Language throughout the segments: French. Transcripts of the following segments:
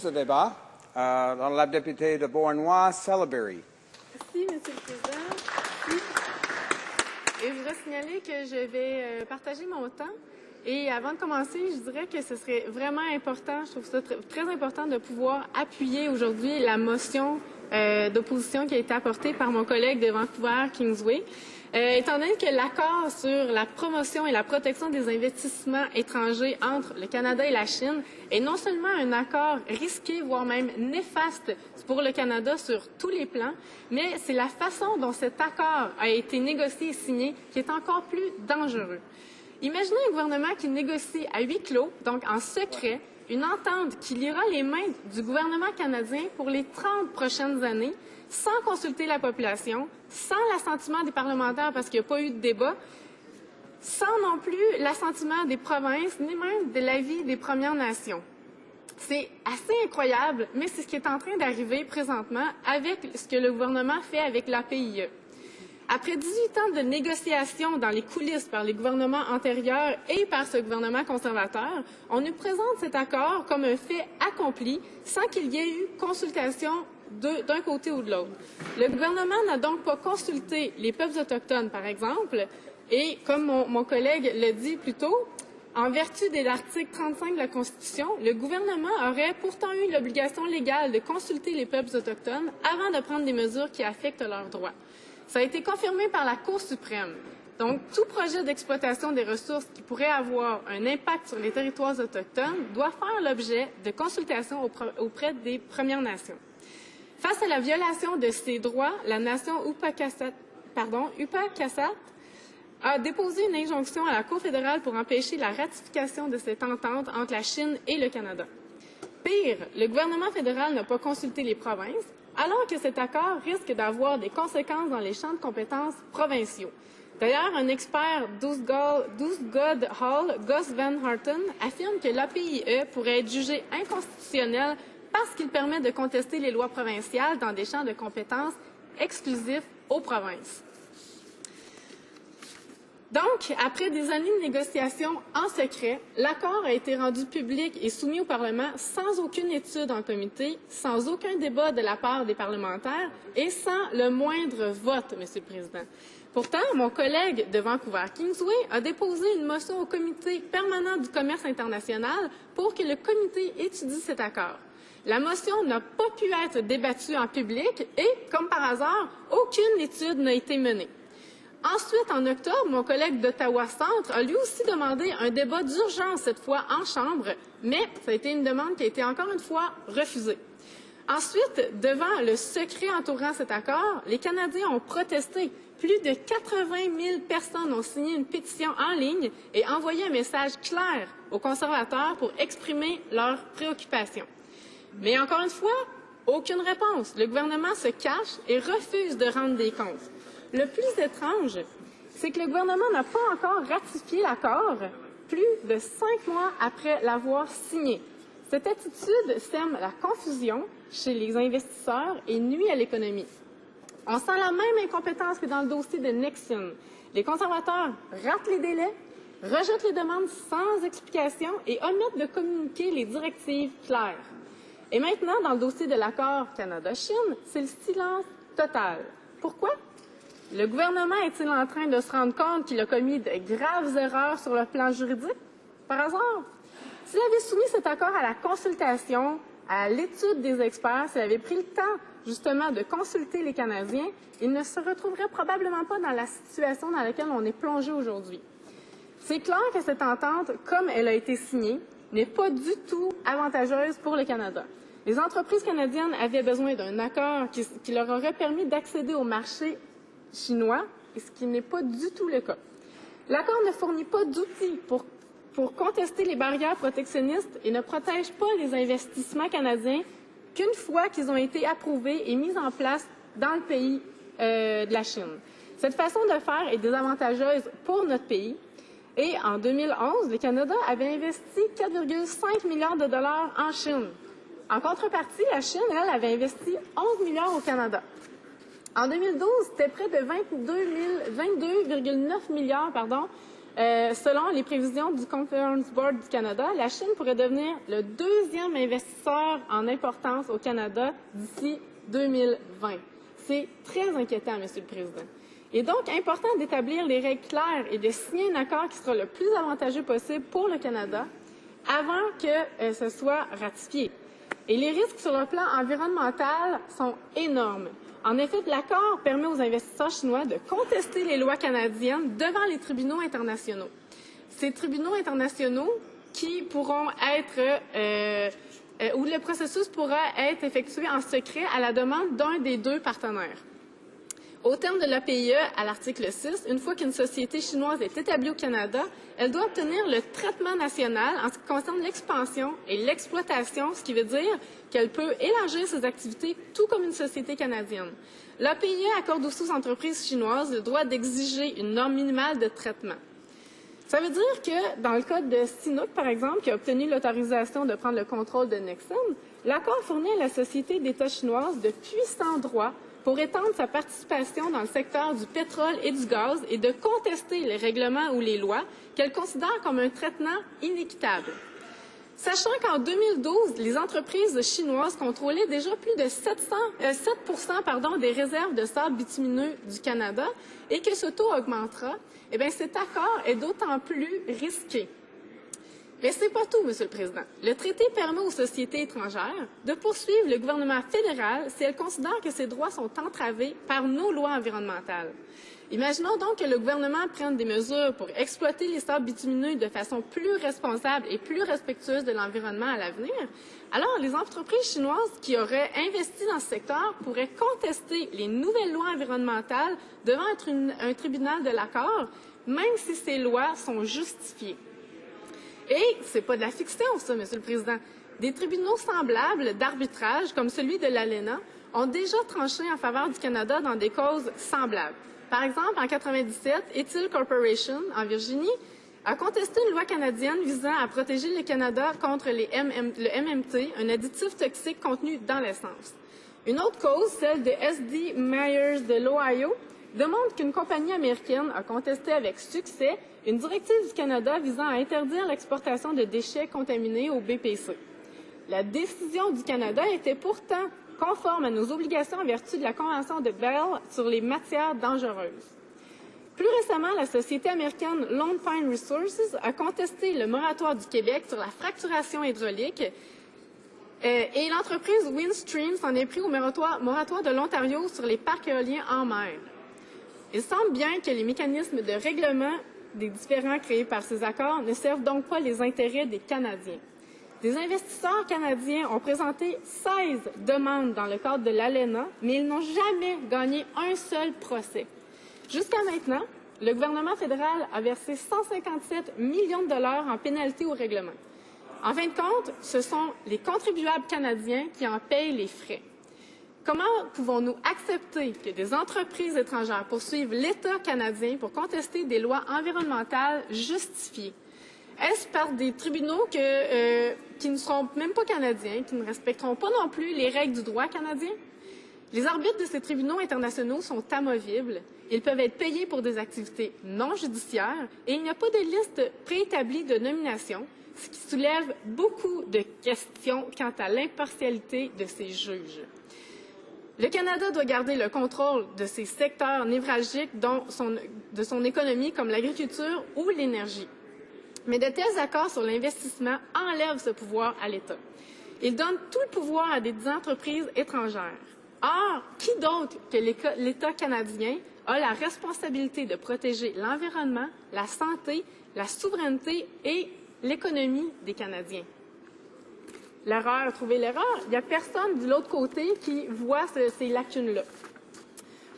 Ce débat, l'honorable député de Beauharnois-Salaberry. Merci, M. le Président. Merci. Et je voudrais signaler que je vais partager mon temps. Et avant de commencer, je dirais que ce serait vraiment important, je trouve ça très important de pouvoir appuyer aujourd'hui la motion d'opposition qui a été apportée par mon collègue de Vancouver-Kingsway. Étant donné que l'accord sur la promotion et la protection des investissements étrangers entre le Canada et la Chine est non seulement un accord risqué, voire même néfaste pour le Canada sur tous les plans, mais c'est la façon dont cet accord a été négocié et signé qui est encore plus dangereux. Imaginez un gouvernement qui négocie à huis clos, donc en secret, une entente qui liera les mains du gouvernement canadien pour les 30 prochaines années, sans consulter la population, sans l'assentiment des parlementaires parce qu'il n'y a pas eu de débat, sans non plus l'assentiment des provinces, ni même de l'avis des Premières Nations. C'est assez incroyable, mais c'est ce qui est en train d'arriver présentement avec ce que le gouvernement fait avec l'APIE. Après 18 ans de négociations dans les coulisses par les gouvernements antérieurs et par ce gouvernement conservateur, on nous présente cet accord comme un fait accompli sans qu'il y ait eu consultation d'un côté ou de l'autre. Le gouvernement n'a donc pas consulté les peuples autochtones, par exemple, et comme mon collègue l'a dit plus tôt, en vertu de l'article 35 de la Constitution, le gouvernement aurait pourtant eu l'obligation légale de consulter les peuples autochtones avant de prendre des mesures qui affectent leurs droits. Ça a été confirmé par la Cour suprême. Donc, tout projet d'exploitation des ressources qui pourrait avoir un impact sur les territoires autochtones doit faire l'objet de consultations auprès des Premières Nations. Face à la violation de ces droits, la nation Upakasat a déposé une injonction à la Cour fédérale pour empêcher la ratification de cette entente entre la Chine et le Canada. Pire, le gouvernement fédéral n'a pas consulté les provinces, alors que cet accord risque d'avoir des conséquences dans les champs de compétences provinciaux. D'ailleurs, un expert d'Oostgold Hall, Gus Van Harten, affirme que l'APIE pourrait être jugé inconstitutionnel parce qu'il permet de contester les lois provinciales dans des champs de compétences exclusifs aux provinces. Donc, après des années de négociations en secret, l'accord a été rendu public et soumis au Parlement sans aucune étude en comité, sans aucun débat de la part des parlementaires et sans le moindre vote, M. le Président. Pourtant, mon collègue de Vancouver-Kingsway a déposé une motion au Comité permanent du commerce international pour que le comité étudie cet accord. La motion n'a pas pu être débattue en public et, comme par hasard, aucune étude n'a été menée. Ensuite, en octobre, mon collègue d'Ottawa-Centre a lui aussi demandé un débat d'urgence, cette fois en Chambre, mais ça a été une demande qui a été encore une fois refusée. Ensuite, devant le secret entourant cet accord, les Canadiens ont protesté. Plus de 80 000 personnes ont signé une pétition en ligne et envoyé un message clair aux conservateurs pour exprimer leurs préoccupations. Mais encore une fois, aucune réponse. Le gouvernement se cache et refuse de rendre des comptes. Le plus étrange, c'est que le gouvernement n'a pas encore ratifié l'accord plus de 5 mois après l'avoir signé. Cette attitude sème la confusion chez les investisseurs et nuit à l'économie. On sent la même incompétence que dans le dossier de Nexen. Les conservateurs ratent les délais, rejettent les demandes sans explication et omettent de communiquer les directives claires. Et maintenant, dans le dossier de l'accord Canada-Chine, c'est le silence total. Pourquoi? Le gouvernement est-il en train de se rendre compte qu'il a commis de graves erreurs sur le plan juridique? Par hasard? S'il avait soumis cet accord à la consultation, à l'étude des experts, s'il avait pris le temps, justement, de consulter les Canadiens, il ne se retrouverait probablement pas dans la situation dans laquelle on est plongé aujourd'hui. C'est clair que cette entente, comme elle a été signée, n'est pas du tout avantageuse pour le Canada. Les entreprises canadiennes avaient besoin d'un accord qui leur aurait permis d'accéder au marché chinois, ce qui n'est pas du tout le cas. L'accord ne fournit pas d'outils pour contester les barrières protectionnistes et ne protège pas les investissements canadiens qu'une fois qu'ils ont été approuvés et mis en place dans le pays de la Chine. Cette façon de faire est désavantageuse pour notre pays. Et en 2011, le Canada avait investi 4,5 milliards de dollars en Chine. En contrepartie, la Chine, elle, avait investi 11 milliards au Canada. En 2012, c'était près de 22,9 milliards Selon les prévisions du Conference Board du Canada, la Chine pourrait devenir le deuxième investisseur en importance au Canada d'ici 2020. C'est très inquiétant, Monsieur le Président. Il est donc important d'établir les règles claires et de signer un accord qui sera le plus avantageux possible pour le Canada avant que ce soit ratifié. Et les risques sur le plan environnemental sont énormes. En effet, l'accord permet aux investisseurs chinois de contester les lois canadiennes devant les tribunaux internationaux. Ces tribunaux internationaux qui pourront être où le processus pourra être effectué en secret à la demande d'un des deux partenaires. Au terme de l'APIE, à l'article 6, une fois qu'une société chinoise est établie au Canada, elle doit obtenir le traitement national en ce qui concerne l'expansion et l'exploitation, ce qui veut dire qu'elle peut élargir ses activités tout comme une société canadienne. L'APIE accorde aussi aux entreprises chinoises le droit d'exiger une norme minimale de traitement. Ça veut dire que, dans le cas de Sinopec, par exemple, qui a obtenu l'autorisation de prendre le contrôle de Nexen, l'accord fournit à la société d'État chinoise de puissants droits pour étendre sa participation dans le secteur du pétrole et du gaz et de contester les règlements ou les lois qu'elle considère comme un traitement inéquitable. Sachant qu'en 2012, les entreprises chinoises contrôlaient déjà plus de 7 des réserves de sable bitumineux du Canada et que ce taux augmentera, eh bien, cet accord est d'autant plus risqué. Mais ce n'est pas tout, Monsieur le Président. Le traité permet aux sociétés étrangères de poursuivre le gouvernement fédéral si elles considèrent que ces droits sont entravés par nos lois environnementales. Imaginons donc que le gouvernement prenne des mesures pour exploiter les sables bitumineux de façon plus responsable et plus respectueuse de l'environnement à l'avenir. Alors, les entreprises chinoises qui auraient investi dans ce secteur pourraient contester les nouvelles lois environnementales devant un tribunal de l'accord, même si ces lois sont justifiées. Et c'est pas de la fiction, ça, Monsieur le Président. Des tribunaux semblables d'arbitrage, comme celui de l'ALENA, ont déjà tranché en faveur du Canada dans des causes semblables. Par exemple, en 1997, Ethyl Corporation, en Virginie, a contesté une loi canadienne visant à protéger le Canada contre le MMT, un additif toxique contenu dans l'essence. Une autre cause, celle de S.D. Myers de l'Ohio, démontre qu'une compagnie américaine a contesté avec succès une directive du Canada visant à interdire l'exportation de déchets contaminés au BPC. La décision du Canada était pourtant conforme à nos obligations en vertu de la Convention de Bâle sur les matières dangereuses. Plus récemment, la société américaine Lone Pine Resources a contesté le moratoire du Québec sur la fracturation hydraulique et l'entreprise Windstream s'en est pris au moratoire de l'Ontario sur les parcs éoliens en mer. Il semble bien que les mécanismes de règlement des différends créés par ces accords ne servent donc pas les intérêts des Canadiens. Des investisseurs canadiens ont présenté 16 demandes dans le cadre de l'ALENA, mais ils n'ont jamais gagné un seul procès. Jusqu'à maintenant, le gouvernement fédéral a versé 157 millions de dollars en pénalité au règlement. En fin de compte, ce sont les contribuables canadiens qui en payent les frais. Comment pouvons-nous accepter que des entreprises étrangères poursuivent l'État canadien pour contester des lois environnementales justifiées? Est-ce par des tribunaux qui ne seront même pas canadiens, qui ne respecteront pas non plus les règles du droit canadien? Les arbitres de ces tribunaux internationaux sont amovibles. Ils peuvent être payés pour des activités non judiciaires et il n'y a pas de liste préétablie de nomination, ce qui soulève beaucoup de questions quant à l'impartialité de ces juges. Le Canada doit garder le contrôle de ces secteurs névralgiques de son économie comme l'agriculture ou l'énergie. Mais de tels accords sur l'investissement enlèvent ce pouvoir à l'État. Ils donnent tout le pouvoir à des entreprises étrangères. Or, qui d'autre que l'État canadien a la responsabilité de protéger l'environnement, la santé, la souveraineté et l'économie des Canadiens? L'erreur, trouver l'erreur, il n'y a personne de l'autre côté qui voit ces lacunes-là.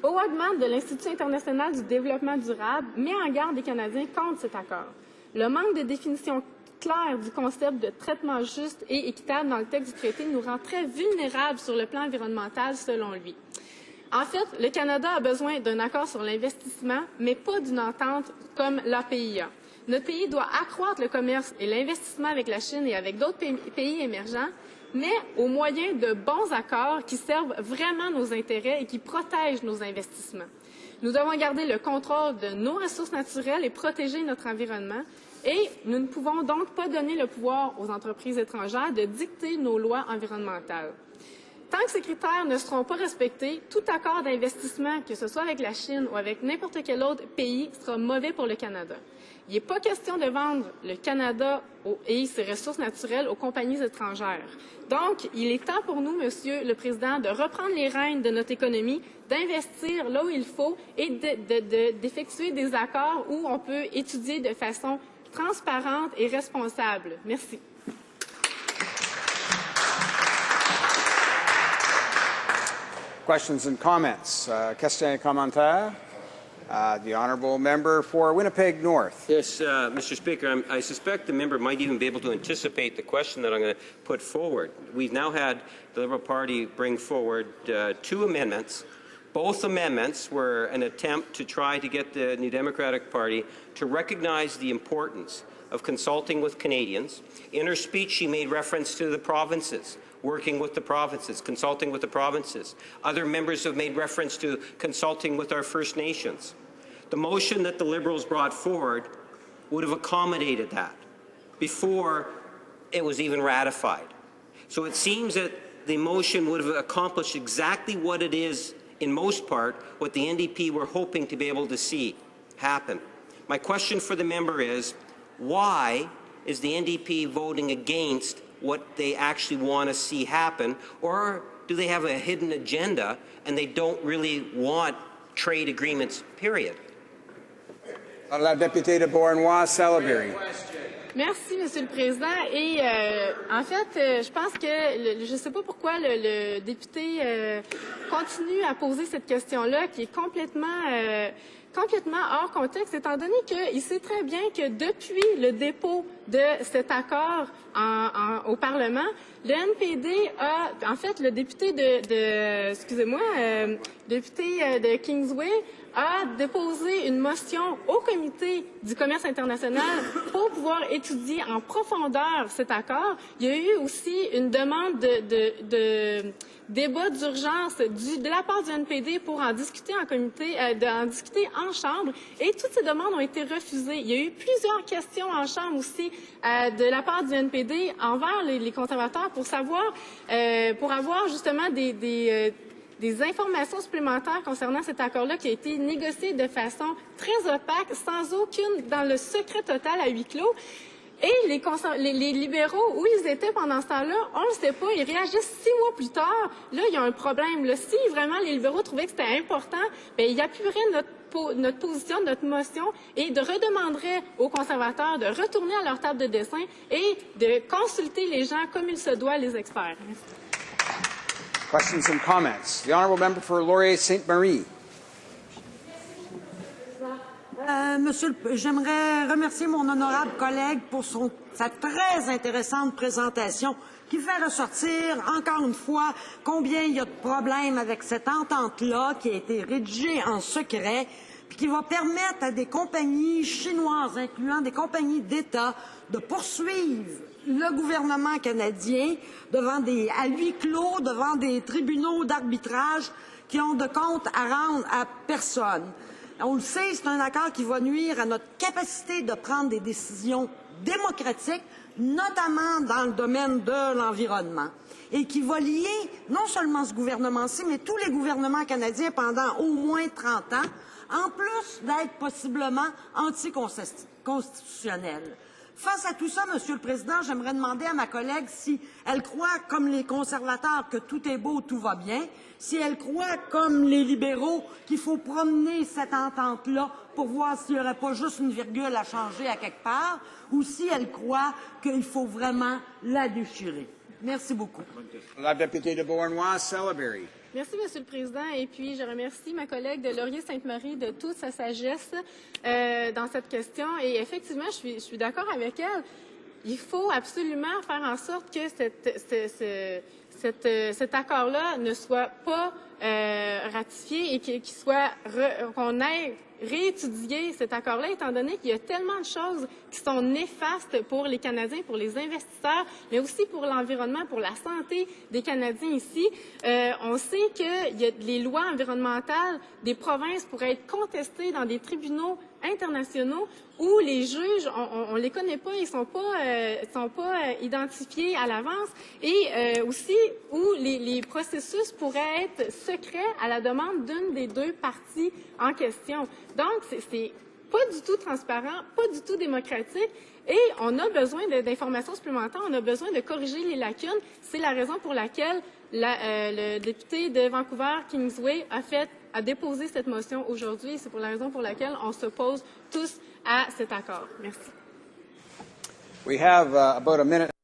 Howard Mann de l'Institut international du développement durable met en garde les Canadiens contre cet accord. Le manque de définition claire du concept de traitement juste et équitable dans le texte du traité nous rend très vulnérables sur le plan environnemental, selon lui. En fait, le Canada a besoin d'un accord sur l'investissement, mais pas d'une entente comme l'APIA. Notre pays doit accroître le commerce et l'investissement avec la Chine et avec d'autres pays émergents, mais au moyen de bons accords qui servent vraiment nos intérêts et qui protègent nos investissements. Nous devons garder le contrôle de nos ressources naturelles et protéger notre environnement. Et nous ne pouvons donc pas donner le pouvoir aux entreprises étrangères de dicter nos lois environnementales. Tant que ces critères ne seront pas respectés, tout accord d'investissement, que ce soit avec la Chine ou avec n'importe quel autre pays, sera mauvais pour le Canada. Il n'est pas question de vendre le Canada et ses ressources naturelles aux compagnies étrangères. Donc, il est temps pour nous, Monsieur le Président, de reprendre les rênes de notre économie, d'investir là où il faut et d'effectuer des accords où on peut étudier de façon transparente et responsable. Merci. Questions and comments. Questions et commentaires. The honourable member for Winnipeg North. Yes, Mr. Speaker, I suspect the member might even be able to anticipate the question that I'm going to put forward. We've now had the Liberal Party bring forward 2 amendments. Both amendments were an attempt to try to get the New Democratic Party to recognize the importance of consulting with Canadians. In her speech, she made reference to the provinces, working with the provinces, consulting with the provinces. Other members have made reference to consulting with our First Nations. The motion that the Liberals brought forward would have accommodated that before it was even ratified. So it seems that the motion would have accomplished exactly what it is, in most part, what the NDP were hoping to be able to see happen. My question for the member is, why is the NDP voting against what they actually want to see happen, or do they have a hidden agenda and they don't really want trade agreements, period? La députée de Beauharnois-Salaberry. Merci, Monsieur le Président. Et en fait, je pense que je ne sais pas pourquoi le député continue à poser cette question-là, qui est complètement hors contexte, étant donné qu'il sait très bien que depuis le dépôt de cet accord au Parlement, le NPD a, en fait, le député député de Kingsway a déposé une motion au Comité du commerce international pour pouvoir étudier en profondeur cet accord. Il y a eu aussi une demande de débat d'urgence de la part du NPD pour en discuter en comité, en discuter en Chambre, et toutes ces demandes ont été refusées. Il y a eu plusieurs questions en Chambre aussi de la part du NPD envers les conservateurs pour savoir, pour avoir justement des informations supplémentaires concernant cet accord-là qui a été négocié de façon très opaque, sans aucune, dans le secret total à huis clos. Et les libéraux, où ils étaient pendant ce temps-là, on ne le sait pas, ils réagissent 6 mois plus tard. Là, il y a un problème. Là, si vraiment les libéraux trouvaient que c'était important, bien, ils appuieraient notre position, notre motion, et de redemanderaient aux conservateurs de retourner à leur table de dessin et de consulter les gens comme il se doit, les experts. Merci. Questions and comments. The honourable member for Laurier-Sainte-Marie. J'aimerais remercier mon honorable collègue pour sa très intéressante présentation qui fait ressortir encore une fois combien il y a de problèmes avec cette entente-là qui a été rédigée en secret puis qui va permettre à des compagnies chinoises, incluant des compagnies d'État, de poursuivre le gouvernement canadien à huis clos devant des tribunaux d'arbitrage qui ont de comptes à rendre à personne. On le sait, c'est un accord qui va nuire à notre capacité de prendre des décisions démocratiques, notamment dans le domaine de l'environnement, et qui va lier non seulement ce gouvernement-ci, mais tous les gouvernements canadiens pendant au moins 30 ans, en plus d'être possiblement anticonstitutionnel. Face à tout ça, Monsieur le Président, j'aimerais demander à ma collègue si elle croit, comme les conservateurs, que tout est beau, tout va bien, si elle croit, comme les libéraux, qu'il faut promener cette entente-là pour voir s'il n'y aurait pas juste une virgule à changer à quelque part, ou si elle croit qu'il faut vraiment la déchirer. Merci beaucoup. La députée de Beauharnois-Salaberry. Merci, Monsieur le Président. Et puis, je remercie ma collègue de Laurier-Sainte-Marie de toute sa sagesse dans cette question. Et effectivement, je suis d'accord avec elle. Il faut absolument faire en sorte que cet accord-là ne soit pas ratifié et qu'on ait réétudié cet accord-là, étant donné qu'il y a tellement de choses qui sont néfastes pour les Canadiens, pour les investisseurs, mais aussi pour l'environnement, pour la santé des Canadiens ici. On sait que les lois environnementales des provinces pourraient être contestées dans des tribunaux internationaux où les juges, on les connaît pas, ils sont pas identifiés à l'avance, et aussi où les processus pourraient être secrets à la demande d'une des deux parties en question. Donc, c'est pas du tout transparent, pas du tout démocratique, et on a besoin d'informations supplémentaires, on a besoin de corriger les lacunes. C'est la raison pour laquelle le député de Vancouver-Kingsway a déposé cette motion aujourd'hui. C'est pour la raison pour laquelle on s'oppose tous à cet accord. Merci. We have about a minute.